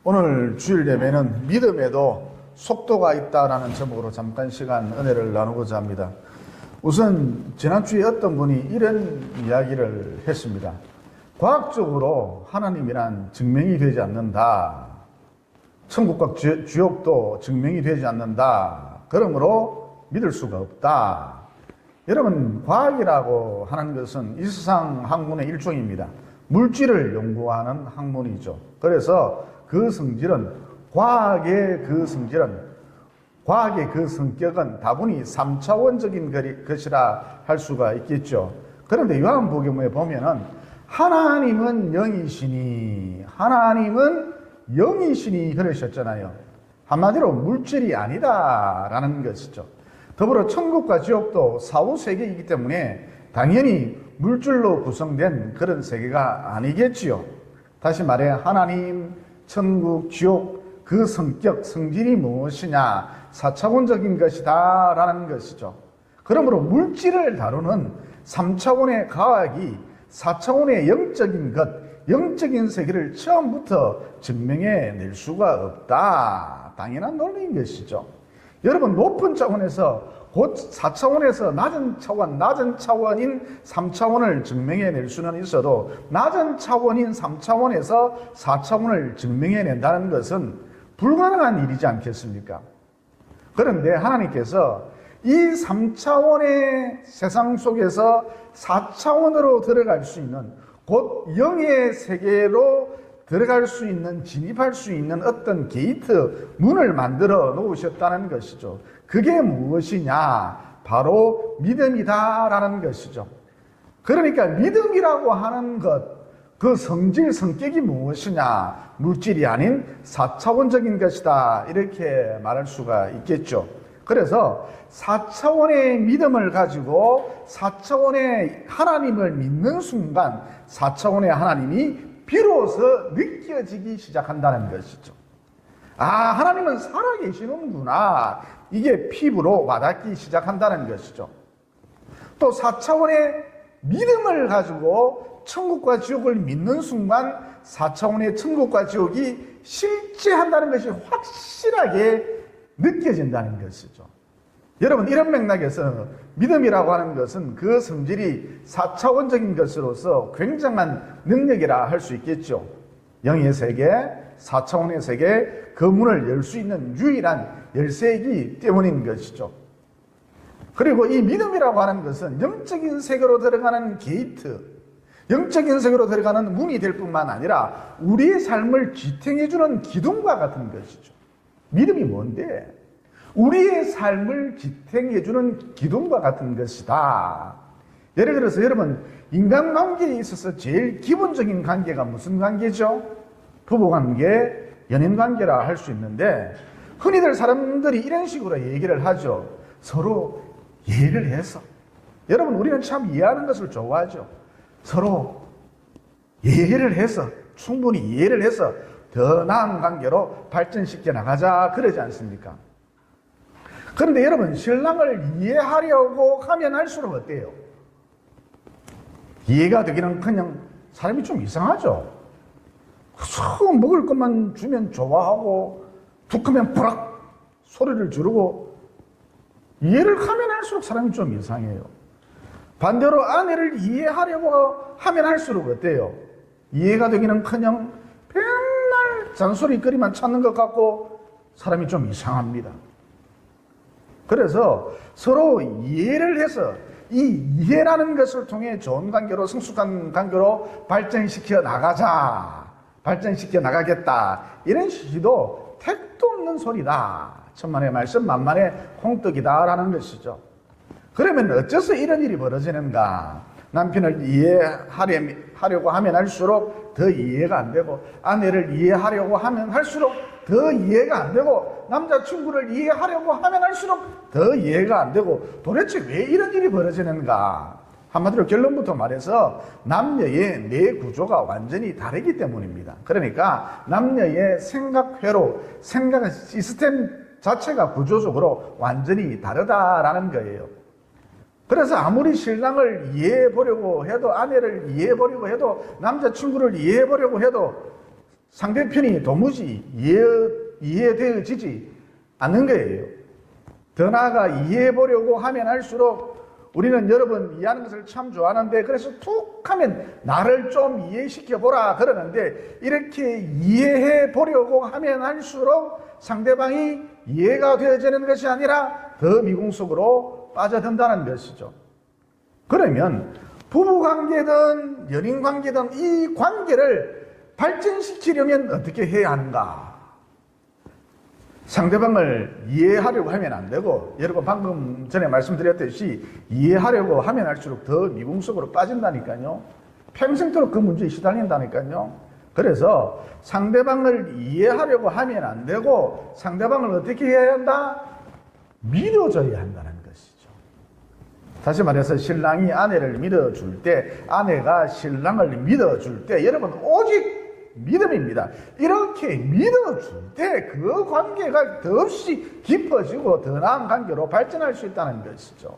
오늘 주일 예배는 믿음에도 속도가 있다라는 제목으로 잠깐 시간 은혜를 나누고자 합니다. 우선 지난주에 어떤 분이 이런 이야기를 했습니다. 과학적으로 하나님이란 증명이 되지 않는다. 천국과 지옥도 증명이 되지 않는다. 그러므로 믿을 수가 없다. 여러분, 과학이라고 하는 것은 이 세상 학문의 일종입니다. 물질을 연구하는 학문이죠. 그래서 그 성질은, 과학의 그 성격은 다분히 3차원적인 것이라 할 수가 있겠죠. 그런데 요한복음에 보면은 하나님은 영이시니 그러셨잖아요. 한마디로 물질이 아니다라는 것이죠. 더불어 천국과 지옥도 사후세계이기 때문에 당연히 물질로 구성된 그런 세계가 아니겠지요. 다시 말해 하나님, 천국, 지옥, 그 성격, 성질이 무엇이냐, 4차원적인 것이다 라는 것이죠. 그러므로 물질을 다루는 3차원의 과학이 4차원의 영적인 것, 영적인 세계를 처음부터 증명해낼 수가 없다. 당연한 논리인 것이죠. 여러분, 높은 차원에서 곧 4차원에서 낮은 차원인 3차원을 증명해낼 수는 있어도 낮은 차원인 3차원에서 4차원을 증명해낸다는 것은 불가능한 일이지 않겠습니까? 그런데 하나님께서 이 3차원의 세상 속에서 4차원으로 들어갈 수 있는, 곧 영의 세계로 들어갈 수 있는, 진입할 수 있는 어떤 게이트, 문을 만들어 놓으셨다는 것이죠. 그게 무엇이냐? 바로 믿음이다라는 것이죠. 그러니까 믿음이라고 하는 것, 그 성질, 성격이 무엇이냐? 물질이 아닌 4차원적인 것이다. 이렇게 말할 수가 있겠죠. 그래서 4차원의 믿음을 가지고 4차원의 하나님을 믿는 순간 4차원의 하나님이 비로소 느껴지기 시작한다는 것이죠. 아, 하나님은 살아계시는구나. 이게 피부로 와닿기 시작한다는 것이죠. 또 4차원의 믿음을 가지고 천국과 지옥을 믿는 순간 4차원의 천국과 지옥이 실제한다는 것이 확실하게 느껴진다는 것이죠. 여러분, 이런 맥락에서 믿음이라고 하는 것은 그 성질이 4차원적인 것으로서 굉장한 능력이라 할 수 있겠죠. 영의 세계, 4차원의 세계, 그 문을 열 수 있는 유일한 열쇠이기 때문인 것이죠. 그리고 이 믿음이라고 하는 것은 영적인 세계로 들어가는 게이트, 영적인 세계로 들어가는 문이 될 뿐만 아니라 우리의 삶을 지탱해주는 기둥과 같은 것이죠. 믿음이 뭔데? 우리의 삶을 지탱해주는 기둥과 같은 것이다. 예를 들어서 여러분, 인간관계에 있어서 제일 기본적인 관계가 무슨 관계죠? 부부관계, 연인관계라 할 수 있는데, 흔히들 사람들이 이런 식으로 얘기를 하죠. 서로 이해를 해서. 여러분, 우리는 참 이해하는 것을 좋아하죠. 서로 이해를 해서, 충분히 이해를 해서 더 나은 관계로 발전시켜 나가자, 그러지 않습니까? 그런데 여러분, 신랑을 이해하려고 하면 할수록 어때요? 이해가 되기는 그냥 사람이 좀 이상하죠. 처음 먹을 것만 주면 좋아하고 툭 하면 부락 소리를 지르고, 이해를 하면 할수록 사람이 좀 이상해요. 반대로 아내를 이해하려고 하면 할수록 어때요? 이해가 되기는커녕 맨날 잔소리거리만 찾는 것 같고 사람이 좀 이상합니다. 그래서 서로 이해를 해서 이 이해라는 것을 통해 좋은 관계로, 성숙한 관계로 발전시켜 나가겠다. 이런 시기도 택도 없는 소리다. 천만의 말씀 만만의 홍떡이다라는 것이죠. 그러면 어째서 이런 일이 벌어지는가? 남편을 이해하려고 하면 할수록 더 이해가 안 되고, 아내를 이해하려고 하면 할수록 더 이해가 안 되고, 남자친구를 이해하려고 하면 할수록 더 이해가 안 되고, 도대체 왜 이런 일이 벌어지는가? 한마디로 결론부터 말해서 남녀의 뇌 구조가 완전히 다르기 때문입니다. 그러니까 남녀의 생각회로, 생각 시스템 자체가 구조적으로 완전히 다르다라는 거예요. 그래서 아무리 신랑을 이해해 보려고 해도, 아내를 이해해 보려고 해도, 남자친구를 이해해 보려고 해도 상대편이 도무지 이해되어지지 않는 거예요. 더 나아가 이해해보려고 하면 할수록 우리는 여러분 이해하는 것을 참 좋아하는데, 그래서 툭 하면 나를 좀 이해시켜보라 그러는데, 이렇게 이해해보려고 하면 할수록 상대방이 이해가 되어지는 것이 아니라 더 미궁 속으로 빠져든다는 것이죠. 그러면 부부관계든 연인관계든 이 관계를 발전시키려면 어떻게 해야 하는가? 상대방을 이해하려고 하면 안 되고, 여러분 방금 전에 말씀드렸듯이 이해하려고 하면 할수록 더 미궁 속으로 빠진다니까요. 평생토록 그 문제에 시달린다니까요. 그래서 상대방을 이해하려고 하면 안 되고, 상대방을 어떻게 해야 한다? 믿어줘야 한다는 것이죠. 다시 말해서 신랑이 아내를 믿어줄 때, 아내가 신랑을 믿어줄 때, 여러분 오직 믿음입니다. 이렇게 믿어줄 때 그 관계가 더없이 깊어지고 더 나은 관계로 발전할 수 있다는 것이죠.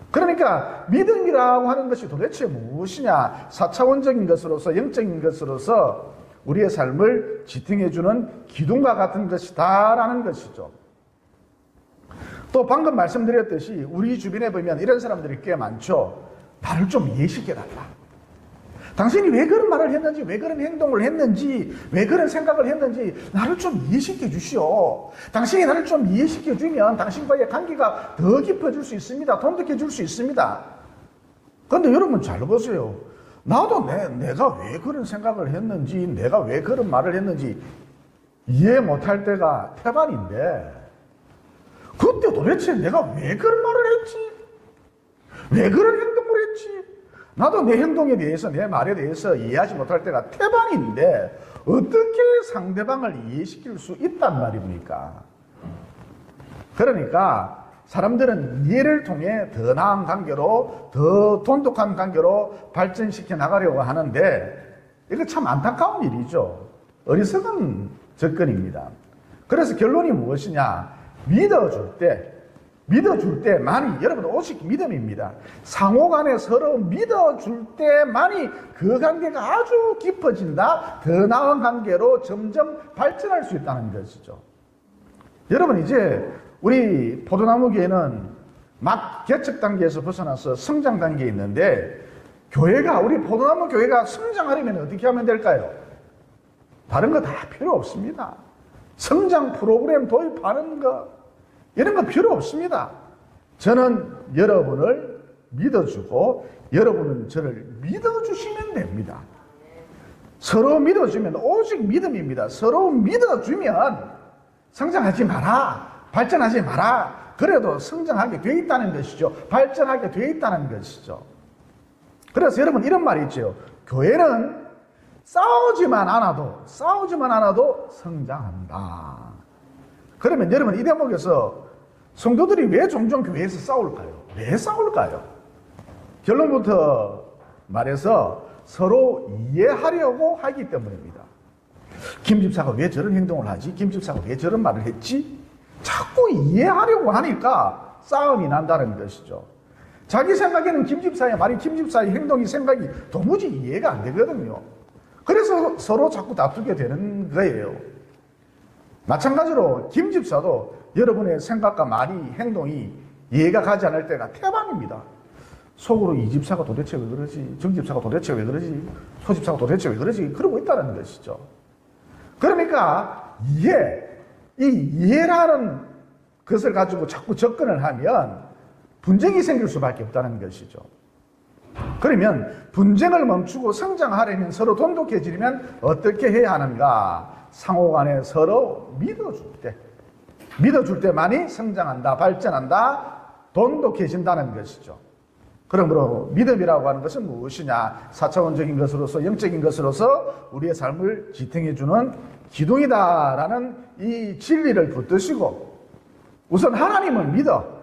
그러니까 믿음이라고 하는 것이 도대체 무엇이냐? 4차원적인 것으로서, 영적인 것으로서 우리의 삶을 지탱해주는 기둥과 같은 것이다라는 것이죠. 또 방금 말씀드렸듯이 우리 주변에 보면 이런 사람들이 꽤 많죠. 나를 좀 이해시켜달라. 당신이 왜 그런 말을 했는지, 왜 그런 행동을 했는지, 왜 그런 생각을 했는지 나를 좀 이해시켜 주시오. 당신이 나를 좀 이해시켜 주면 당신과의 관계가 더 깊어질 수 있습니다. 돈독해질 수 있습니다. 그런데 여러분 잘 보세요. 나도 내가 왜 그런 생각을 했는지, 내가 왜 그런 말을 했는지 이해 못할 때가 태반인데, 그때 도대체 내가 왜 그런 말을 했지? 왜 그런 행동을 했지? 나도 내 행동에 대해서, 내 말에 대해서 이해하지 못할 때가 태반인데 어떻게 상대방을 이해시킬 수 있단 말입니까? 그러니까 사람들은 이해를 통해 더 나은 관계로, 더 돈독한 관계로 발전시켜 나가려고 하는데, 이거 참 안타까운 일이죠. 어리석은 접근입니다. 그래서 결론이 무엇이냐? 믿어줄 때만이, 여러분 오직 믿음입니다. 상호간에 서로 믿어줄 때만이 그 관계가 아주 깊어진다, 더 나은 관계로 점점 발전할 수 있다는 것이죠. 여러분 이제 우리 포도나무 교회는 막 개척 단계에서 벗어나서 성장 단계에 있는데, 우리 포도나무 교회가 성장하려면 어떻게 하면 될까요? 다른 거 다 필요 없습니다. 성장 프로그램 도입하는 거, 이런 거 필요 없습니다. 저는 여러분을 믿어주고 여러분은 저를 믿어주시면 됩니다. 서로 믿어주면 오직 믿음입니다. 서로 믿어주면 성장하지 마라, 발전하지 마라, 그래도 성장하게 돼 있다는 것이죠. 발전하게 돼 있다는 것이죠. 그래서 여러분 이런 말이 있죠. 교회는 싸우지만 않아도 성장한다. 그러면 여러분 이 대목에서 성도들이 왜 종종 교회에서 싸울까요? 왜 싸울까요? 결론부터 말해서 서로 이해하려고 하기 때문입니다. 김 집사가 왜 저런 행동을 하지? 김 집사가 왜 저런 말을 했지? 자꾸 이해하려고 하니까 싸움이 난다는 것이죠. 자기 생각에는 김 집사의 말이, 김 집사의 행동이, 생각이 도무지 이해가 안 되거든요. 그래서 서로 자꾸 다투게 되는 거예요. 마찬가지로 김 집사도 여러분의 생각과 말이, 행동이 이해가 가지 않을 때가 태반입니다. 속으로 이 집사가 도대체 왜 그러지? 정 집사가 도대체 왜 그러지? 소 집사가 도대체 왜 그러지? 그러고 있다는 것이죠. 그러니까 이 이해라는 것을 가지고 자꾸 접근을 하면 분쟁이 생길 수밖에 없다는 것이죠. 그러면 분쟁을 멈추고 성장하려면, 서로 돈독해지려면 어떻게 해야 하는가? 상호간에 서로 믿어줄 때만이 성장한다, 발전한다, 돈독해진다는 것이죠. 그러므로 믿음이라고 하는 것은 무엇이냐? 4차원적인 것으로서, 영적인 것으로서 우리의 삶을 지탱해주는 기둥이다라는 이 진리를 붙드시고, 우선 하나님을 믿어.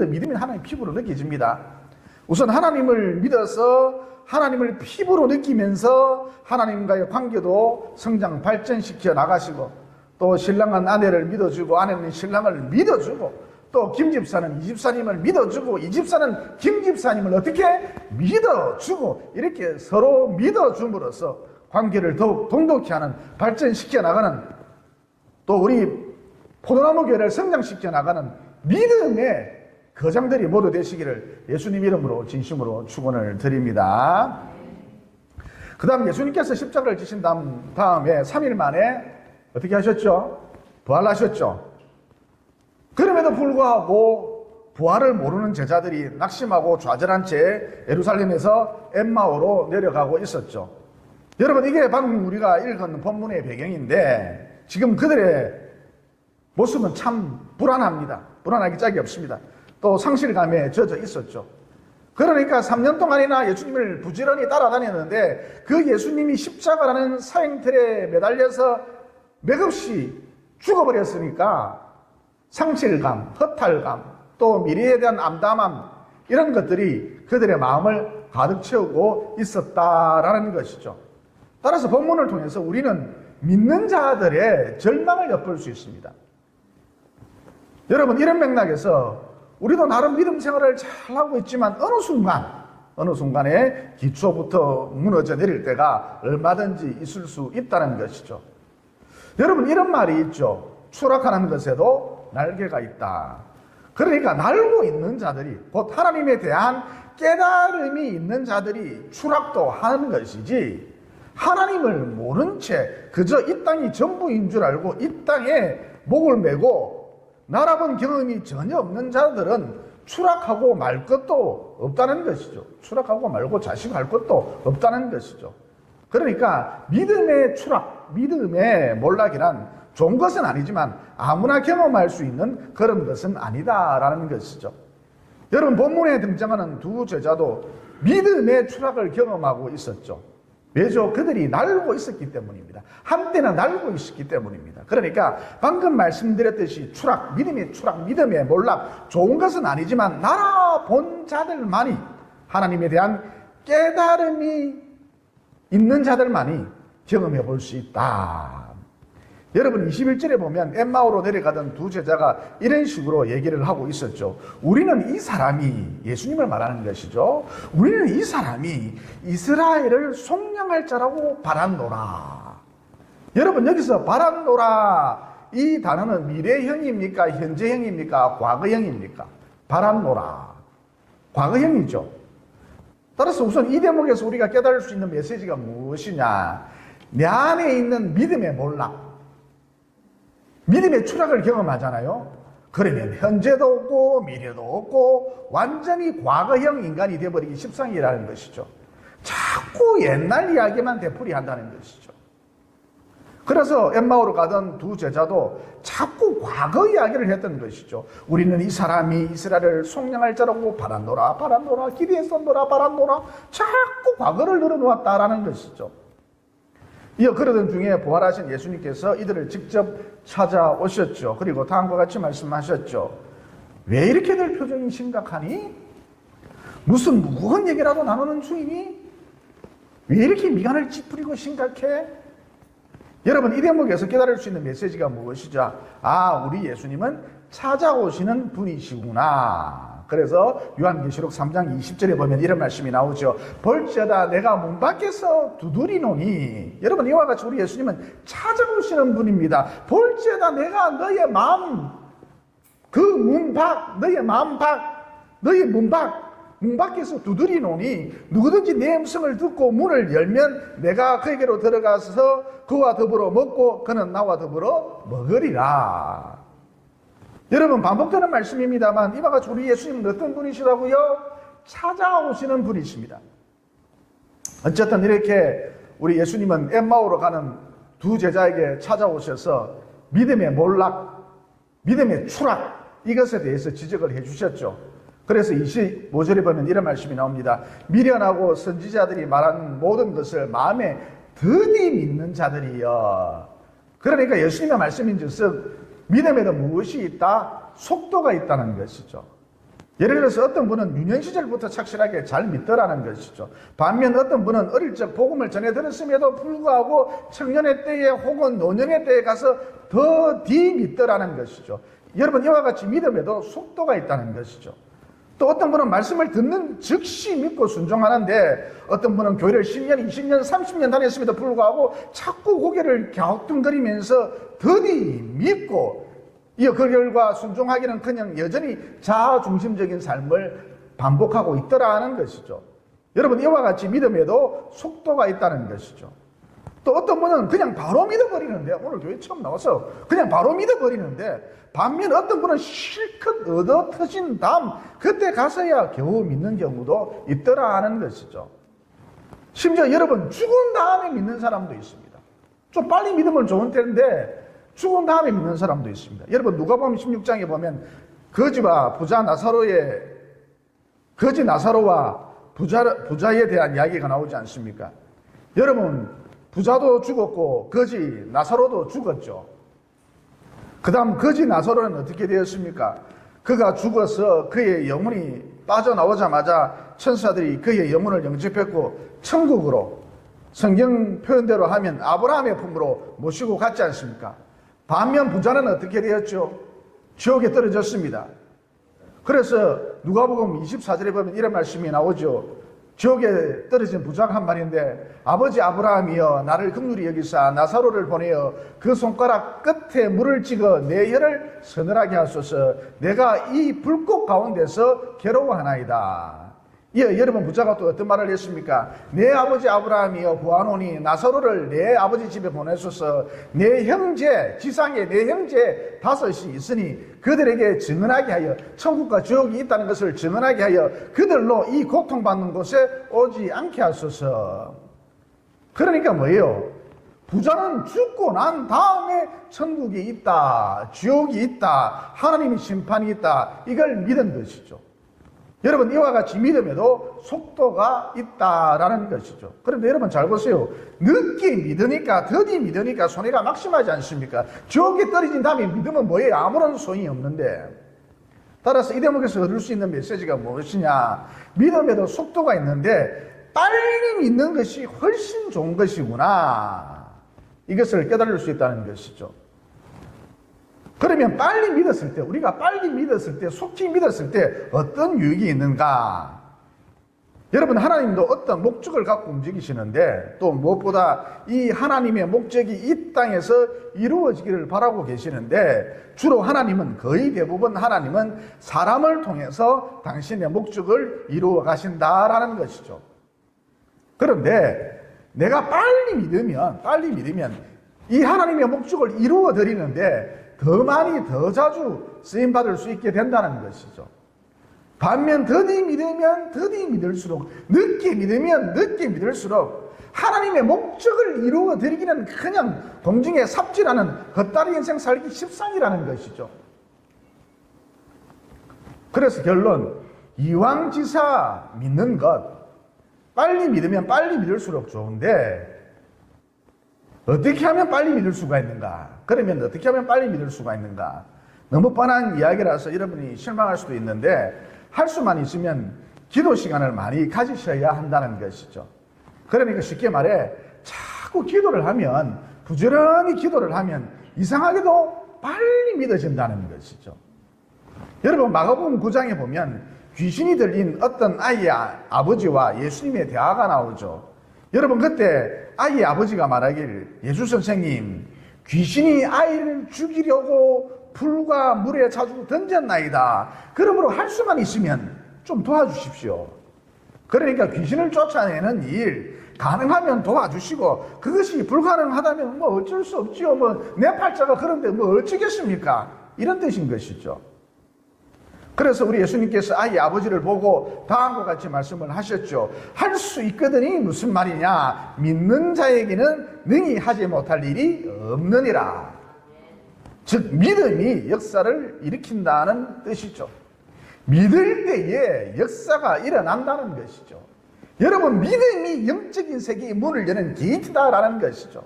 믿으면 하나님 피부로 느껴집니다. 우선 하나님을 믿어서 하나님을 피부로 느끼면서 하나님과의 관계도 성장, 발전시켜 나가시고, 또 신랑은 아내를 믿어주고 아내는 신랑을 믿어주고, 또 김 집사는 이 집사님을 믿어주고 이 집사는 김 집사님을 어떻게 믿어주고, 이렇게 서로 믿어줌으로써 관계를 더욱 돈독히 하는, 발전시켜 나가는, 또 우리 포도나무 교회를 성장시켜 나가는 믿음의 거장들이 모두 되시기를 예수님 이름으로 진심으로 축원을 드립니다. 그 다음 예수님께서 십자가를 지신 다음에 3일 만에 어떻게 하셨죠? 부활하셨죠. 그럼에도 불구하고 부활을 모르는 제자들이 낙심하고 좌절한 채 예루살렘에서 엠마오로 내려가고 있었죠. 여러분, 이게 방금 우리가 읽은 본문의 배경인데 지금 그들의 모습은 참 불안합니다. 불안하기 짝이 없습니다. 또 상실감에 젖어 있었죠. 그러니까 3년 동안이나 예수님을 부지런히 따라다녔는데 그 예수님이 십자가라는 사형틀에 매달려서 맥없이 죽어버렸으니까 상실감, 허탈감, 또 미래에 대한 암담함, 이런 것들이 그들의 마음을 가득 채우고 있었다라는 것이죠. 따라서 본문을 통해서 우리는 믿는 자들의 절망을 엿볼 수 있습니다. 여러분, 이런 맥락에서 우리도 나름 믿음 생활을 잘하고 있지만 어느 순간에 기초부터 무너져 내릴 때가 얼마든지 있을 수 있다는 것이죠. 여러분, 이런 말이 있죠. 추락하는 것에도 날개가 있다. 그러니까 날고 있는 자들이, 곧 하나님에 대한 깨달음이 있는 자들이 추락도 하는 것이지, 하나님을 모른 채 그저 이 땅이 전부인 줄 알고 이 땅에 목을 메고 날아본 경험이 전혀 없는 자들은 추락하고 말 것도 없다는 것이죠. 추락하고 말고 자식할 것도 없다는 것이죠. 그러니까 믿음의 추락, 믿음의 몰락이란 좋은 것은 아니지만 아무나 경험할 수 있는 그런 것은 아니다라는 것이죠. 여러분, 본문에 등장하는 두 제자도 믿음의 추락을 경험하고 있었죠. 왜죠? 그들이 날고 있었기 때문입니다. 한때는 날고 있었기 때문입니다. 그러니까 방금 말씀드렸듯이 추락, 믿음의 몰락, 좋은 것은 아니지만 날아본 자들만이, 하나님에 대한 깨달음이 있는 자들만이 경험해 볼 수 있다. 여러분, 21절에 보면 엠마오로 내려가던 두 제자가 이런 식으로 얘기를 하고 있었죠. 우리는 이 사람이, 예수님을 말하는 것이죠. 우리는 이 사람이 이스라엘을 속량할 자라고 바랐노라. 여러분, 여기서 바랐노라, 이 단어는 미래형입니까? 현재형입니까? 과거형입니까? 바랐노라. 과거형이죠. 따라서 우선 이 대목에서 우리가 깨달을 수 있는 메시지가 무엇이냐? 내 안에 있는 믿음의 몰락, 믿음의 추락을 경험하잖아요. 그러면 현재도 없고 미래도 없고 완전히 과거형 인간이 되어버리기 십상이라는 것이죠. 자꾸 옛날 이야기만 되풀이한다는 것이죠. 그래서 엠마오로 가던 두 제자도 자꾸 과거 이야기를 했던 것이죠. 우리는 이 사람이 이스라엘을 속량할 자라고 바랐노라, 기대했었노라, 바랐노라, 자꾸 과거를 늘어놓았다라는 것이죠. 이어 그러던 중에 부활하신 예수님께서 이들을 직접 찾아오셨죠. 그리고 다음과 같이 말씀하셨죠. 왜 이렇게들 표정이 심각하니? 무슨 무거운 얘기라도 나누는 중이니? 왜 이렇게 미간을 찌푸리고 심각해? 여러분, 이 대목에서 깨달을 수 있는 메시지가 무엇이죠? 아, 우리 예수님은 찾아오시는 분이시구나. 그래서 요한계시록 3장 20절에 보면 이런 말씀이 나오죠. 볼지어다 내가 문 밖에서 두드리노니. 여러분, 이와 같이 우리 예수님은 찾아오시는 분입니다. 볼지어다 내가 너의 마음, 그 문 밖, 너의 마음 밖, 너의 문 밖에서 두드리노니 누구든지 내 음성을 듣고 문을 열면 내가 그에게로 들어가서 그와 더불어 먹고 그는 나와 더불어 먹으리라. 여러분, 반복되는 말씀입니다만 이와 같이 우리 예수님은 어떤 분이시라고요? 찾아오시는 분이십니다. 어쨌든 이렇게 우리 예수님은 엠마오로 가는 두 제자에게 찾아오셔서 믿음의 몰락, 믿음의 추락, 이것에 대해서 지적을 해주셨죠. 그래서 25절에 보면 이런 말씀이 나옵니다. 미련하고 선지자들이 말하는 모든 것을 마음에 더디 믿는 자들이여. 그러니까 예수님의 말씀인즉슨 믿음에도 무엇이 있다? 속도가 있다는 것이죠. 예를 들어서 어떤 분은 유년 시절부터 착실하게 잘 믿더라는 것이죠. 반면 어떤 분은 어릴 적 복음을 전해 들었음에도 불구하고 청년의 때에 혹은 노년의 때에 가서 더디 믿더라는 것이죠. 여러분, 이와 같이 믿음에도 속도가 있다는 것이죠. 또 어떤 분은 말씀을 듣는 즉시 믿고 순종하는데 어떤 분은 교회를 10년, 20년, 30년 다녔음에도 불구하고 자꾸 고개를 갸우뚱거리면서 더디 믿고 그 결과 순종하기는 그냥 여전히 자아중심적인 삶을 반복하고 있더라는 것이죠. 여러분, 이와 같이 믿음에도 속도가 있다는 것이죠. 또 어떤 분은 그냥 바로 믿어버리는데, 오늘 교회 처음 나와서 그냥 바로 믿어버리는데, 반면 어떤 분은 실컷 얻어 터진 다음 그때 가서야 겨우 믿는 경우도 있더라 하는 것이죠. 심지어 여러분, 죽은 다음에 믿는 사람도 있습니다. 좀 빨리 믿으면 좋은 텐데 죽은 다음에 믿는 사람도 있습니다. 여러분, 누가복음 16장에 보면 거지와 부자 나사로의 거지 나사로와 부자에 대한 이야기가 나오지 않습니까? 여러분, 부자도 죽었고 거지 나사로도 죽었죠. 그 다음 거지 나사로는 어떻게 되었습니까? 그가 죽어서 그의 영혼이 빠져나오자마자 천사들이 그의 영혼을 영접했고 천국으로, 성경 표현대로 하면 아브라함의 품으로 모시고 갔지 않습니까? 반면 부자는 어떻게 되었죠? 지옥에 떨어졌습니다. 그래서 누가복음 24절에 보면 이런 말씀이 나오죠. 지옥에 떨어진 부자가 한 말인데, 아버지 아브라함이여 나를 긍휼히 여기사 나사로를 보내어 그 손가락 끝에 물을 찍어 내 혀를 서늘하게 하소서. 내가 이 불꽃 가운데서 괴로워하나이다. 여러분, 부자가 또 어떤 말을 했습니까? 내 아버지 아브라함이여 구하노니 나사로를 내 아버지 집에 보내소서. 내 형제, 지상에 내 형제 5이 있으니 그들에게 증언하게 하여, 천국과 지옥이 있다는 것을 증언하게 하여 그들로 이 고통받는 곳에 오지 않게 하소서. 그러니까 뭐예요? 부자는 죽고 난 다음에 천국이 있다, 지옥이 있다, 하나님의 심판이 있다, 이걸 믿은 것이죠. 여러분, 이와 같이 믿음에도 속도가 있다라는 것이죠. 그런데 여러분 잘 보세요. 늦게 믿으니까, 더디 믿으니까 손해가 막심하지 않습니까? 지옥에 떨어진 다음에 믿으면 뭐예요? 아무런 소용이 없는데. 따라서 이 대목에서 얻을 수 있는 메시지가 무엇이냐? 믿음에도 속도가 있는데 빨리 믿는 것이 훨씬 좋은 것이구나, 이것을 깨달을 수 있다는 것이죠. 그러면 빨리 믿었을 때, 우리가 빨리 믿었을 때, 속히 믿었을 때 어떤 유익이 있는가? 여러분, 하나님도 어떤 목적을 갖고 움직이시는데, 또 무엇보다 이 하나님의 목적이 이 땅에서 이루어지기를 바라고 계시는데, 주로 하나님은, 거의 대부분 하나님은 사람을 통해서 당신의 목적을 이루어 가신다라는 것이죠. 그런데 내가 빨리 믿으면 이 하나님의 목적을 이루어 드리는데 더 많이, 더 자주 쓰임받을 수 있게 된다는 것이죠. 반면 더디 믿으면 더디 믿을수록, 늦게 믿으면 늦게 믿을수록 하나님의 목적을 이루어 드리기는 그냥 공중에 삽질하는 헛다리 인생 살기 십상이라는 것이죠. 그래서 결론, 이왕지사 믿는 것, 빨리 믿으면 빨리 믿을수록 좋은데 어떻게 하면 빨리 믿을 수가 있는가? 그러면 어떻게 하면 빨리 믿을 수가 있는가? 너무 뻔한 이야기라서 여러분이 실망할 수도 있는데, 할 수만 있으면 기도 시간을 많이 가지셔야 한다는 것이죠. 그러니까 쉽게 말해, 자꾸 기도를 하면, 부지런히 기도를 하면 이상하게도 빨리 믿어진다는 것이죠. 여러분, 마가복음 9장에 보면 귀신이 들린 어떤 아이의 아버지와 예수님의 대화가 나오죠. 여러분, 그때 아이의 아버지가 말하길, 예수 선생님, 귀신이 아이를 죽이려고 불과 물에 자주 던졌나이다. 그러므로 할 수만 있으면 좀 도와주십시오. 그러니까 귀신을 쫓아내는 일, 가능하면 도와주시고, 그것이 불가능하다면 뭐 어쩔 수 없지요. 뭐 내 팔자가 그런데 뭐 어쩌겠습니까? 이런 뜻인 것이죠. 그래서 우리 예수님께서 아이 아버지를 보고 다음과 같이 말씀을 하셨죠. 할 수 있거든이 무슨 말이냐? 믿는 자에게는 능히 하지 못할 일이 없느니라. 즉 믿음이 역사를 일으킨다는 뜻이죠. 믿을 때에 역사가 일어난다는 것이죠. 여러분, 믿음이 영적인 세계의 문을 여는 게이트다라는 것이죠.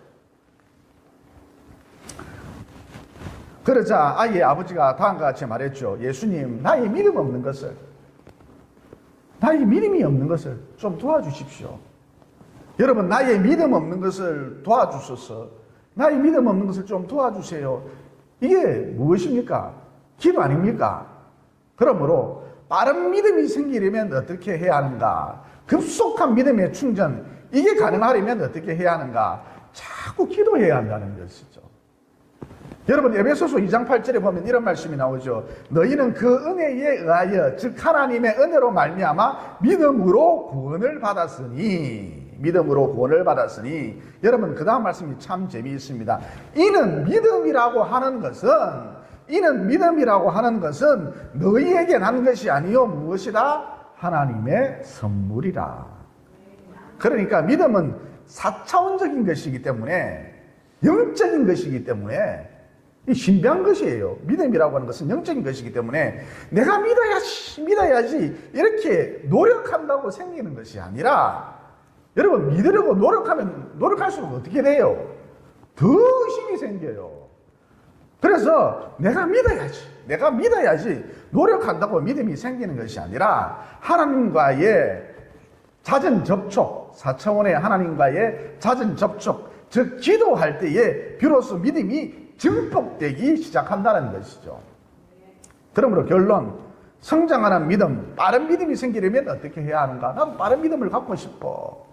그러자 아이의 아버지가 다음과 같이 말했죠. 예수님, 나의 믿음이 없는 것을 좀 도와주십시오. 여러분, 나의 믿음 없는 것을 도와주소서. 나의 믿음 없는 것을 좀 도와주세요. 이게 무엇입니까? 기도 아닙니까? 그러므로 빠른 믿음이 생기려면 어떻게 해야 하는가? 급속한 믿음의 충전, 이게 가능하려면 어떻게 해야 하는가? 자꾸 기도해야 한다는 것이죠. 여러분, 에베소서 2장 8절에 보면 이런 말씀이 나오죠. 너희는 그 은혜에 의하여, 즉 하나님의 은혜로 말미암아 믿음으로 구원을 받았으니, 믿음으로 구원을 받았으니. 여러분, 그 다음 말씀이 참 재미있습니다. 이는 믿음이라고 하는 것은 너희에게 난 것이 아니요 무엇이다? 하나님의 선물이라. 그러니까 믿음은 4차원적인 것이기 때문에, 영적인 것이기 때문에 이 신비한 것이에요. 믿음이라고 하는 것은 영적인 것이기 때문에 내가 믿어야지 이렇게 노력한다고 생기는 것이 아니라, 여러분, 믿으려고 노력할수록 어떻게 돼요? 더 힘이 생겨요. 그래서 내가 믿어야지 노력한다고 믿음이 생기는 것이 아니라, 하나님과의 잦은 접촉, 4차원의 하나님과의 잦은 접촉, 즉 기도할 때에 비로소 믿음이 증폭되기 시작한다는 것이죠. 그러므로 결론, 성장하는 믿음, 빠른 믿음이 생기려면 어떻게 해야 하는가? 나도 빠른 믿음을 갖고 싶어.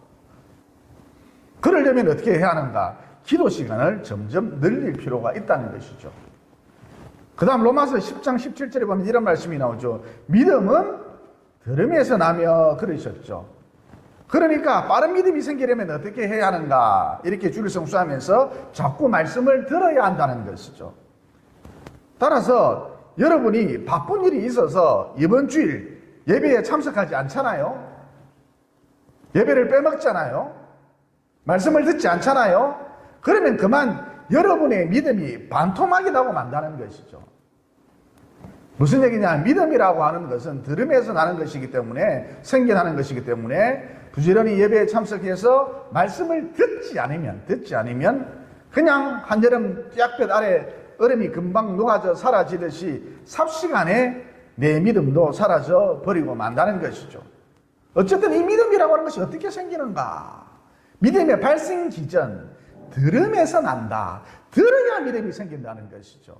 그러려면 어떻게 해야 하는가? 기도 시간을 점점 늘릴 필요가 있다는 것이죠. 그 다음 로마서 10장 17절에 보면 이런 말씀이 나오죠. 믿음은 들음에서 나며, 그러셨죠. 그러니까 빠른 믿음이 생기려면 어떻게 해야 하는가? 이렇게 주를 성수하면서 자꾸 말씀을 들어야 한다는 것이죠. 따라서 여러분이 바쁜 일이 있어서 이번 주일 예배에 참석하지 않잖아요. 예배를 빼먹잖아요. 말씀을 듣지 않잖아요. 그러면 그만 여러분의 믿음이 반토막이 나고 만다는 것이죠. 무슨 얘기냐? 믿음이라고 하는 것은 들음에서 나는 것이기 때문에, 생겨나는 것이기 때문에 부지런히 예배에 참석해서 말씀을 듣지 않으면 그냥 한여름 쫙볕 아래 얼음이 금방 녹아져 사라지듯이 삽시간에 내 믿음도 사라져 버리고 만다는 것이죠. 어쨌든 이 믿음이라고 하는 것이 어떻게 생기는가? 믿음의 발생 기전, 들음에서 난다. 들어야 믿음이 생긴다는 것이죠.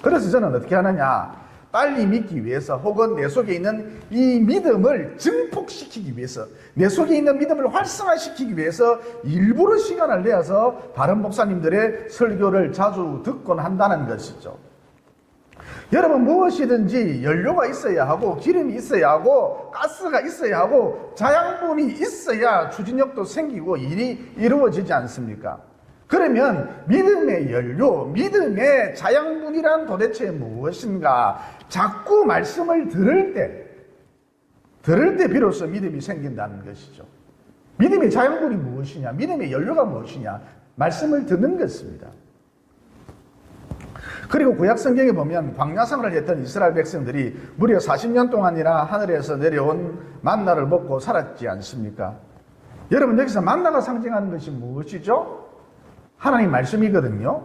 그래서 저는 어떻게 하느냐? 빨리 믿기 위해서, 혹은 내 속에 있는 이 믿음을 증폭시키기 위해서, 내 속에 있는 믿음을 활성화시키기 위해서 일부러 시간을 내어서 다른 목사님들의 설교를 자주 듣곤 한다는 것이죠. 여러분, 무엇이든지 연료가 있어야 하고, 기름이 있어야 하고, 가스가 있어야 하고, 자양분이 있어야 추진력도 생기고 일이 이루어지지 않습니까? 그러면 믿음의 연료, 믿음의 자양분이란 도대체 무엇인가? 자꾸 말씀을 들을 때 비로소 믿음이 생긴다는 것이죠. 믿음의 자양분이 무엇이냐? 믿음의 연료가 무엇이냐? 말씀을 듣는 것입니다. 그리고 구약 성경에 보면 광야생활을 했던 이스라엘 백성들이 무려 40년 동안이나 하늘에서 내려온 만나를 먹고 살았지 않습니까? 여러분, 여기서 만나가 상징하는 것이 무엇이죠? 하나님 말씀이거든요.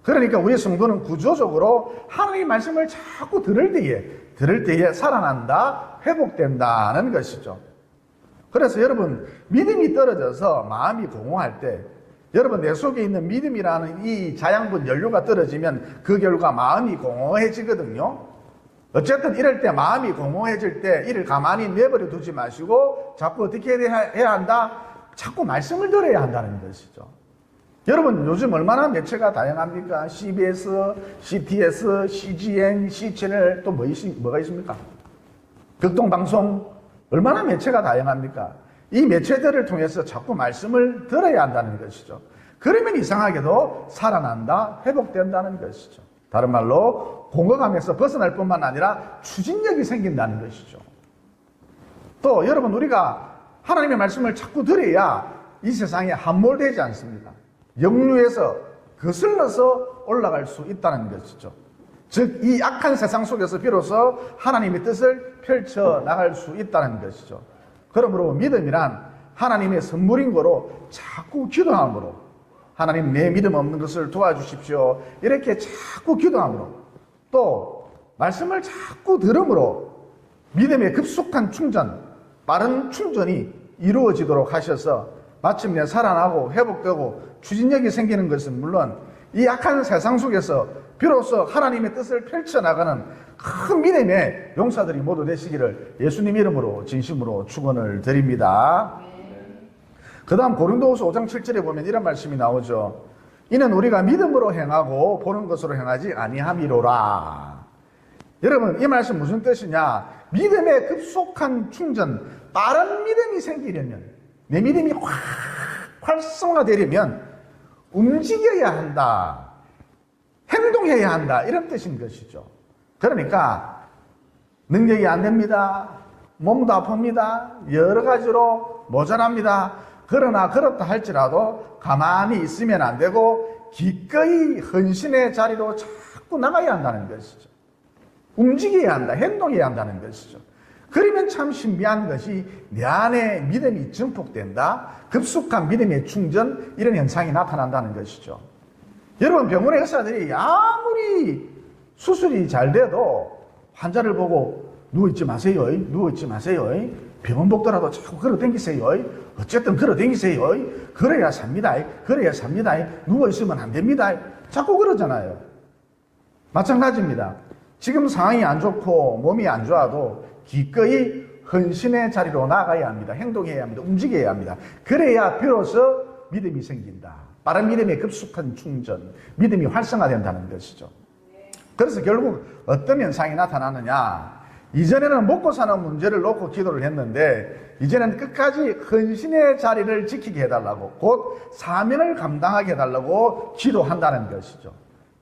그러니까 우리 성도는 구조적으로 하나님 말씀을 자꾸 들을 때에 살아난다, 회복된다는 것이죠. 그래서 여러분, 믿음이 떨어져서 마음이 공허할 때, 여러분, 내 속에 있는 믿음이라는 이 자양분 연료가 떨어지면 그 결과 마음이 공허해지거든요. 어쨌든 이럴 때, 마음이 공허해질 때 이를 가만히 내버려 두지 마시고 자꾸 어떻게 해야 한다? 자꾸 말씀을 들어야 한다는 것이죠. 여러분, 요즘 얼마나 매체가 다양합니까? CBS, CTS, CGN, C채널, 또 뭐가 있습니까? 극동방송, 얼마나 매체가 다양합니까? 이 매체들을 통해서 자꾸 말씀을 들어야 한다는 것이죠. 그러면 이상하게도 살아난다, 회복된다는 것이죠. 다른 말로 공허감에서 벗어날 뿐만 아니라 추진력이 생긴다는 것이죠. 또 여러분, 우리가 하나님의 말씀을 자꾸 들어야 이 세상에 함몰되지 않습니다. 역류에서 거슬러서 올라갈 수 있다는 것이죠. 즉, 이 악한 세상 속에서 비로소 하나님의 뜻을 펼쳐 나갈 수 있다는 것이죠. 그러므로 믿음이란 하나님의 선물인 거로 자꾸 기도함으로, 하나님, 내 믿음 없는 것을 도와주십시오, 이렇게 자꾸 기도함으로, 또 말씀을 자꾸 들음으로 믿음의 급속한 충전, 빠른 충전이 이루어지도록 하셔서 마침내 살아나고 회복되고 추진력이 생기는 것은 물론 이 악한 세상 속에서 비로소 하나님의 뜻을 펼쳐나가는 큰 믿음의 용사들이 모두 되시기를 예수님 이름으로 진심으로 축원을 드립니다. 그 다음 고린도후서 5장 7절에 보면 이런 말씀이 나오죠. 이는 우리가 믿음으로 행하고 보는 것으로 행하지 아니함이로라. 여러분, 이 말씀 무슨 뜻이냐? 믿음의 급속한 충전, 빠른 믿음이 생기려면, 내 믿음이 확 활성화되려면 움직여야 한다, 행동해야 한다, 이런 뜻인 것이죠. 그러니까 능력이 안 됩니다, 몸도 아픕니다, 여러 가지로 모자랍니다. 그러나 그렇다 할지라도 가만히 있으면 안 되고 기꺼이 헌신의 자리로 자꾸 나가야 한다는 것이죠. 움직여야 한다, 행동해야 한다는 것이죠. 그러면 참 신비한 것이 내 안에 믿음이 증폭된다, 급속한 믿음의 충전, 이런 현상이 나타난다는 것이죠. 여러분, 병원의 의사들이 아무리 수술이 잘 돼도 환자를 보고 누워있지 마세요, 누워있지 마세요, 병원 복도라도 자꾸 걸어다니세요, 어쨌든 걸어다니세요, 그래야 삽니다, 그래야 삽니다, 누워있으면 안 됩니다, 자꾸 그러잖아요. 마찬가지입니다. 지금 상황이 안 좋고 몸이 안 좋아도 기꺼이 헌신의 자리로 나가야 합니다. 행동해야 합니다. 움직여야 합니다. 그래야 비로소 믿음이 생긴다. 빠른 믿음의 급속한 충전, 믿음이 활성화된다는 것이죠. 그래서 결국 어떤 현상이 나타나느냐? 이전에는 먹고 사는 문제를 놓고 기도를 했는데 이제는 끝까지 헌신의 자리를 지키게 해달라고, 곧 사명을 감당하게 해달라고 기도한다는 것이죠.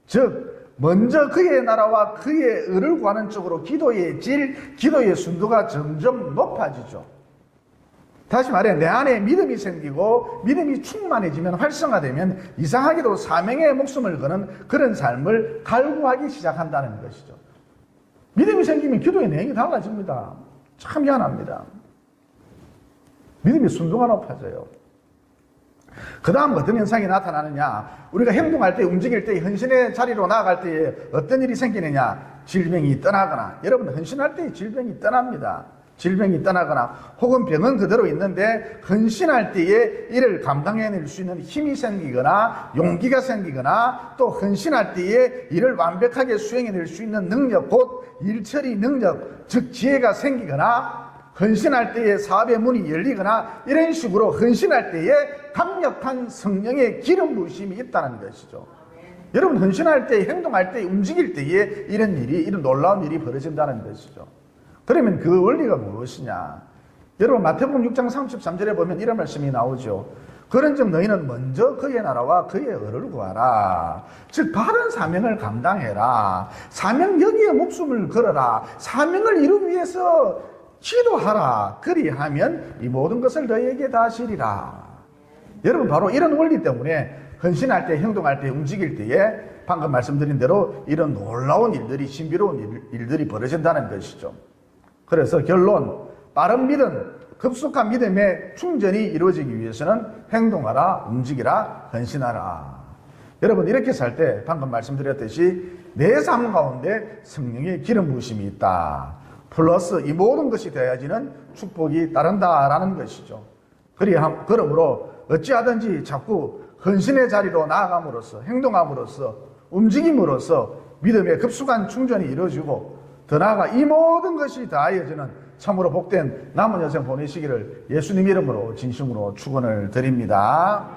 즉 먼저 그의 나라와 그의 의를 구하는 쪽으로 기도의 질, 기도의 순도가 점점 높아지죠. 다시 말해, 내 안에 믿음이 생기고 믿음이 충만해지면, 활성화되면 이상하게도 사명에 목숨을 거는 그런 삶을 갈구하기 시작한다는 것이죠. 믿음이 생기면 기도의 내용이 달라집니다. 참 희한합니다. 믿음의 순도가 높아져요. 그 다음 어떤 현상이 나타나느냐? 우리가 행동할 때, 움직일 때, 헌신의 자리로 나아갈 때에 어떤 일이 생기느냐? 질병이 떠나거나, 여러분 헌신할 때 질병이 떠납니다. 질병이 떠나거나 혹은 병은 그대로 있는데 헌신할 때에 이를 감당해낼 수 있는 힘이 생기거나 용기가 생기거나, 또 헌신할 때에 이를 완벽하게 수행해낼 수 있는 능력, 곧 일처리 능력, 즉 지혜가 생기거나, 헌신할 때에 사업의 문이 열리거나, 이런 식으로 헌신할 때에 강력한 성령의 기름 부으심이 있다는 것이죠. 여러분, 헌신할 때, 행동할 때, 움직일 때에 이런 놀라운 일이 벌어진다는 것이죠. 그러면 그 원리가 무엇이냐? 여러분, 마태복음 6장 33절에 보면 이런 말씀이 나오죠. 그런즉 너희는 먼저 그의 나라와 그의 의를 구하라. 즉 바른 사명을 감당해라. 사명 여기에 목숨을 걸어라. 사명을 이루기 위해서 기도하라. 그리하면 이 모든 것을 너희에게 다 주리라. 여러분, 바로 이런 원리 때문에 헌신할 때, 행동할 때, 움직일 때에 방금 말씀드린 대로 이런 놀라운 일들이, 신비로운 일들이 벌어진다는 것이죠. 그래서 결론, 빠른 믿음, 급속한 믿음의 충전이 이루어지기 위해서는 행동하라, 움직이라, 헌신하라. 여러분, 이렇게 살 때 방금 말씀드렸듯이 내 삶 가운데 성령의 기름 부으심이 있다. 플러스 이 모든 것이 되어야지는 축복이 따른다라는 것이죠. 그러므로 어찌하든지 자꾸 헌신의 자리로 나아감으로써, 행동함으로써, 움직임으로써 믿음의 급속한 충전이 이루어지고, 더 나아가 이 모든 것이 다하여지는 참으로 복된 남은 여생 보내시기를 예수님 이름으로 진심으로 축원을 드립니다.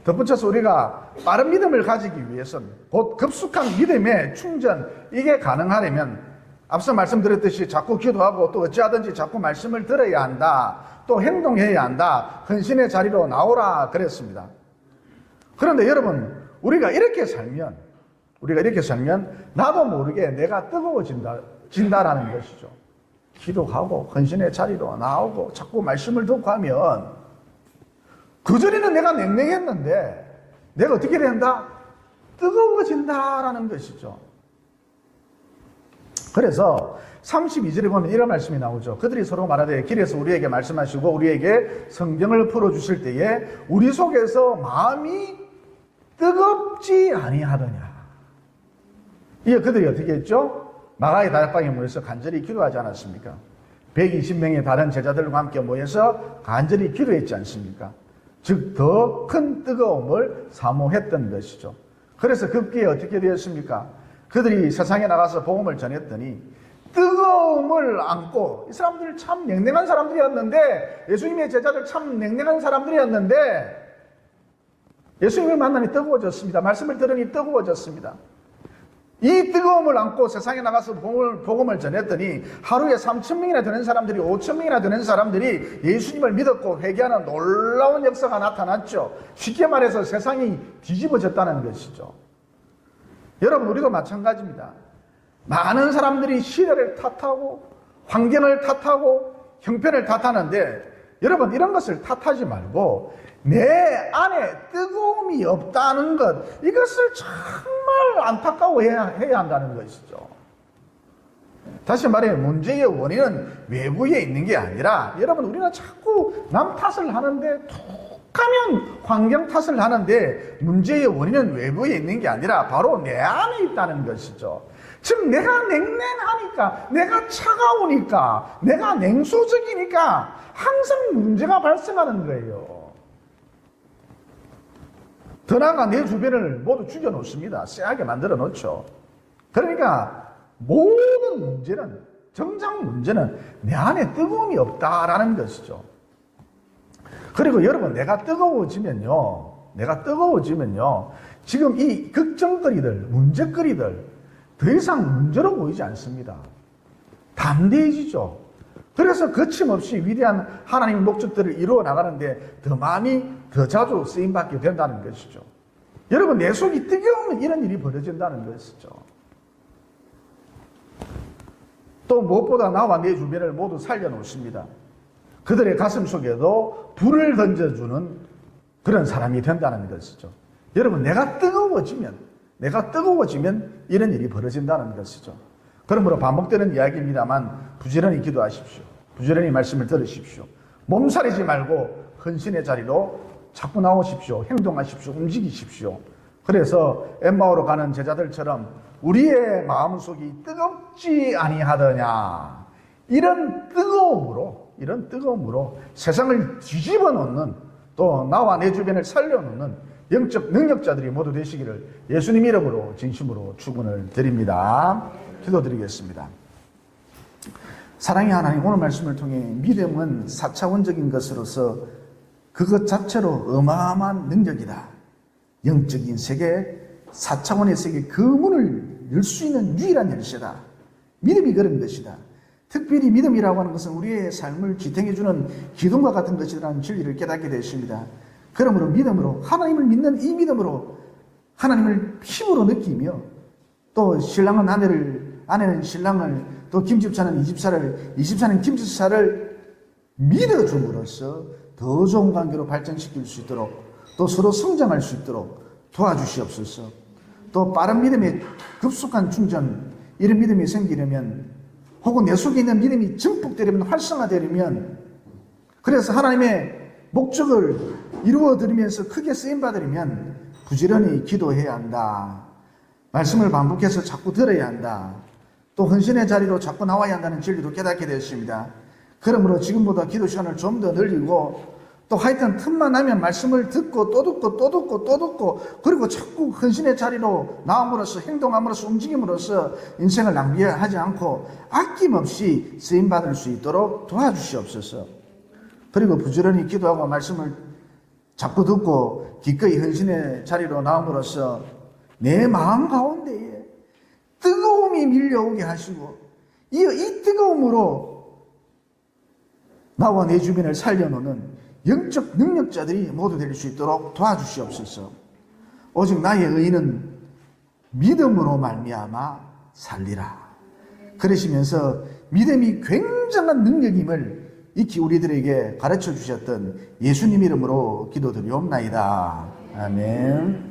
덧붙여서 우리가 빠른 믿음을 가지기 위해서는, 곧 급속한 믿음의 충전, 이게 가능하려면 앞서 말씀드렸듯이 자꾸 기도하고, 또 어찌하든지 자꾸 말씀을 들어야 한다, 또 행동해야 한다, 헌신의 자리로 나오라 그랬습니다. 그런데 여러분, 우리가 이렇게 살면 나도 모르게 내가 뜨거워진다라는 것이죠. 기도하고 헌신의 자리로 나오고 자꾸 말씀을 듣고 하면, 그전에는 내가 냉랭했는데 내가 어떻게 된다? 뜨거워진다라는 것이죠. 그래서 32절에 보면 이런 말씀이 나오죠. 그들이 서로 말하되 길에서 우리에게 말씀하시고 우리에게 성경을 풀어주실 때에 우리 속에서 마음이 뜨겁지 아니하더냐. 이게 그들이 어떻게 했죠? 마가의 다락방에 모여서 간절히 기도하지 않았습니까? 120명의 다른 제자들과 함께 모여서 간절히 기도했지 않습니까? 즉 더 큰 뜨거움을 사모했던 것이죠. 그래서 급기에 어떻게 되었습니까? 그들이 세상에 나가서 복음을 전했더니 뜨거움을 안고, 이 사람들 참 냉랭한 사람들이었는데, 예수님의 제자들 참 냉랭한 사람들이었는데 예수님을 만나니 뜨거워졌습니다. 말씀을 들으니 뜨거워졌습니다. 이 뜨거움을 안고 세상에 나가서 복음을 전했더니 하루에 3,000명이나 되는 사람들이, 5,000명이나 되는 사람들이 예수님을 믿었고 회개하는 놀라운 역사가 나타났죠. 쉽게 말해서 세상이 뒤집어졌다는 것이죠. 여러분, 우리도 마찬가지입니다. 많은 사람들이 시대를 탓하고 환경을 탓하고 형편을 탓하는데, 여러분, 이런 것을 탓하지 말고 내 안에 뜨거움이 없다는 것, 이것을 정말 안타까워해야 한다는 것이죠. 다시 말해, 문제의 원인은 외부에 있는 게 아니라, 여러분, 우리는 자꾸 남 탓을 하는데, 툭하면 환경 탓을 하는데, 문제의 원인은 외부에 있는 게 아니라 바로 내 안에 있다는 것이죠. 즉 내가 냉랭하니까, 내가 차가우니까, 내가 냉소적이니까 항상 문제가 발생하는 거예요. 더 나아가 내 주변을 모두 죽여놓습니다. 쎄하게 만들어 놓죠. 그러니까 모든 문제는, 정작 문제는 내 안에 뜨거움이 없다라는 것이죠. 그리고 여러분, 내가 뜨거워지면요, 지금 이 걱정거리들, 문제거리들 더 이상 문제로 보이지 않습니다. 담대해지죠. 그래서 거침없이 위대한 하나님의 목적들을 이루어 나가는데 더 마음이 더 자주 쓰임받게 된다는 것이죠. 여러분, 내 속이 뜨거우면 이런 일이 벌어진다는 것이죠. 또 무엇보다 나와 내 주변을 모두 살려놓습니다. 그들의 가슴 속에도 불을 던져주는 그런 사람이 된다는 것이죠. 여러분, 내가 뜨거워지면 이런 일이 벌어진다는 것이죠. 그러므로 반복되는 이야기입니다만 부지런히 기도하십시오. 부지런히 말씀을 들으십시오. 몸살이지 말고 헌신의 자리로 자꾸 나오십시오. 행동하십시오. 움직이십시오. 그래서 엠마오로 가는 제자들처럼 우리의 마음속이 뜨겁지 아니하더냐, 이런 뜨거움으로 세상을 뒤집어 놓는, 또 나와 내 주변을 살려놓는 영적 능력자들이 모두 되시기를 예수님 이름으로 진심으로 축원을 드립니다. 기도드리겠습니다. 사랑의 하나님, 오늘 말씀을 통해 믿음은 4차원적인 것으로서 그것 자체로 어마어마한 능력이다. 영적인 세계, 4차원의 세계 그 문을 열 수 있는 유일한 열쇠다. 믿음이 그런 것이다. 특별히 믿음이라고 하는 것은 우리의 삶을 지탱해주는 기둥과 같은 것이라는 진리를 깨닫게 되었습니다. 그러므로 믿음으로, 하나님을 믿는 이 믿음으로 하나님을 힘으로 느끼며, 또 신랑은 아내는 신랑을, 또 김집사는 이집사는 김집사를 믿어줌으로써 더 좋은 관계로 발전시킬 수 있도록, 또 서로 성장할 수 있도록 도와주시옵소서. 또 빠른 믿음의 급속한 충전, 이런 믿음이 생기려면, 혹은 내 속에 있는 믿음이 증폭되려면, 활성화되려면, 그래서 하나님의 목적을 이루어드리면서 크게 쓰임받으려면 부지런히 기도해야 한다. 말씀을 반복해서 자꾸 들어야 한다. 또 헌신의 자리로 자꾸 나와야 한다는 진리도 깨닫게 되었습니다. 그러므로 지금보다 기도 시간을 좀 더 늘리고, 또 하여튼 틈만 나면 말씀을 듣고 또 듣고 그리고 자꾸 헌신의 자리로 나옴으로써, 행동함으로써, 움직임으로써 인생을 낭비하지 않고 아낌없이 쓰임받을 수 있도록 도와주시옵소서. 그리고 부지런히 기도하고 말씀을 자꾸 듣고 기꺼이 헌신의 자리로 나옴으로써 내 마음 가운데에 뜨거움이 밀려오게 하시고, 이 뜨거움으로 나와 내 주변을 살려놓는 영적 능력자들이 모두 될 수 있도록 도와주시옵소서. 오직 나의 의인은 믿음으로 말미암아 살리라. 그러시면서 믿음이 굉장한 능력임을 익히 우리들에게 가르쳐 주셨던 예수님 이름으로 기도드리옵나이다. 아멘.